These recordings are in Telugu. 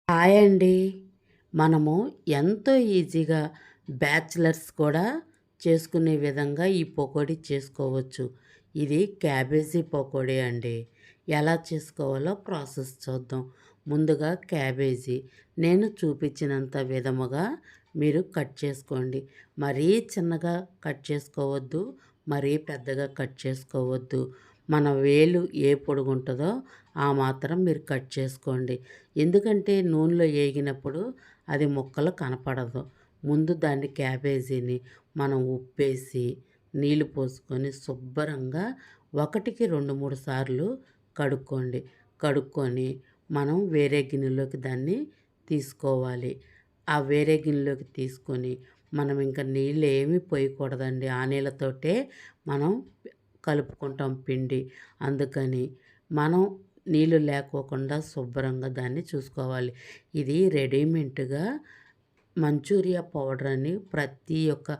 హాయ్ అండి. మనము ఎంతో ఈజీగా బ్యాచిలర్స్ కూడా చేసుకునే విధంగా ఈ పకోడీ చేసుకోవచ్చు. ఇది క్యాబేజీ పకోడీ అండి. ఎలా చేసుకోవాలో ప్రాసెస్ చూద్దాం. ముందుగా క్యాబేజీ నేను చూపించినంత విధముగా మీరు కట్ చేసుకోండి. మరీ చిన్నగా కట్ చేసుకోవద్దు, మరీ పెద్దగా కట్ చేసుకోవద్దు. మన వేలు ఏ పొడుగుంటుందో ఆ మాత్రం మీరు కట్ చేసుకోండి. ఎందుకంటే నూనెలో వేగినప్పుడు అది ముక్కలు కనపడదు. ముందు దాన్ని క్యాబేజీని మనం ఉప్పేసి నీళ్ళు పోసుకొని శుభ్రంగా 1కి 2, 3 సార్లు కడుక్కోండి. కడుక్కొని మనం వేరే గిన్నెలోకి దాన్ని తీసుకోవాలి. ఆ వేరే గిన్నెలోకి తీసుకొని మనం ఇంకా నీళ్ళు ఏమీ పోయకూడదండి. ఆ నీళ్ళతోటే మనం కలుపుకుంటాం పిండి. అందుకని మనం నీళ్ళు లేకోకుండా శుభ్రంగా దాన్ని చూసుకోవాలి. ఇది రెడీమేడ్‌గా మంచూరియా పౌడర్ అని ప్రతి ఒక్క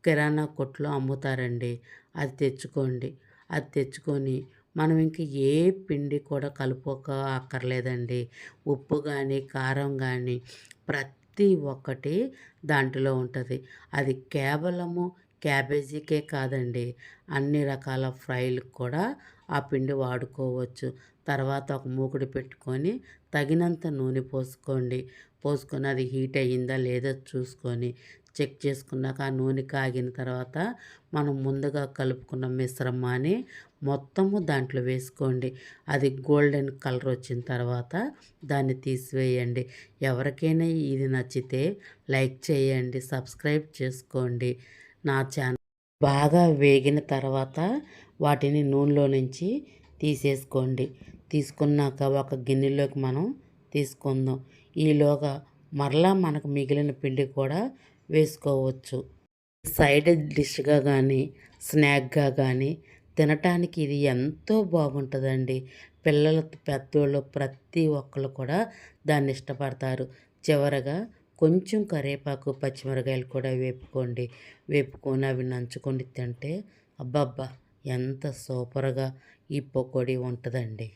కిరాణా కొట్టులో అమ్ముతారండి. అది తెచ్చుకోండి. అది తెచ్చుకొని మనం ఇంక ఏ పిండి కూడా కలుపుకోక అక్కర్లేదండి. ఉప్పు కానీ, కారం కానీ ప్రతి ఒక్కటి దాంట్లో ఉంటుంది. అది కేవలము క్యాబేజీకే కాదండి. అన్ని రకాల ఫ్రైలకు కూడా ఆ పిండి వాడుకోవచ్చు. తర్వాత ఒక మూకుడు పెట్టుకొని తగినంత నూనె పోసుకోండి. పోసుకొని అది హీట్ అయ్యిందా లేదో చూసుకొని చెక్ చేసుకున్నాక ఆ నూనె కాగిన తర్వాత మనం ముందుగా కలుపుకున్న మిశ్రమాన్ని మొత్తము దాంట్లో వేసుకోండి. అది గోల్డెన్ కలర్ వచ్చిన తర్వాత దాన్ని తీసివేయండి. ఎవరికైనా ఇది నచ్చితే లైక్ చేయండి, సబ్స్క్రైబ్ చేసుకోండి నా ఛానల్. బాగా వేగిన తర్వాత వాటిని నూనెలో నుంచి తీసేసుకోండి. తీసుకున్నాక ఒక గిన్నెలోకి మనం తీసుకుందాం. ఈలోగా మరలా మనకు మిగిలిన పిండి కూడా వేసుకోవచ్చు. సైడ్ డిష్గా కానీ స్నాక్గా కానీ తినటానికి ఇది ఎంతో బాగుంటుందండి. పిల్లలు పెద్దోళ్ళు ప్రతి ఒక్కళ్ళు కూడా దాన్ని ఇష్టపడతారు. చివరగా కొంచెం కరివేపాకు పచ్చిమిరకాయలు కూడా వేపుకోండి. వేపుకొని అవి నంచుకొని తింటే అబ్బబ్బా ఎంత సూపర్గా ఈ పకోడీ ఉంటుందండి.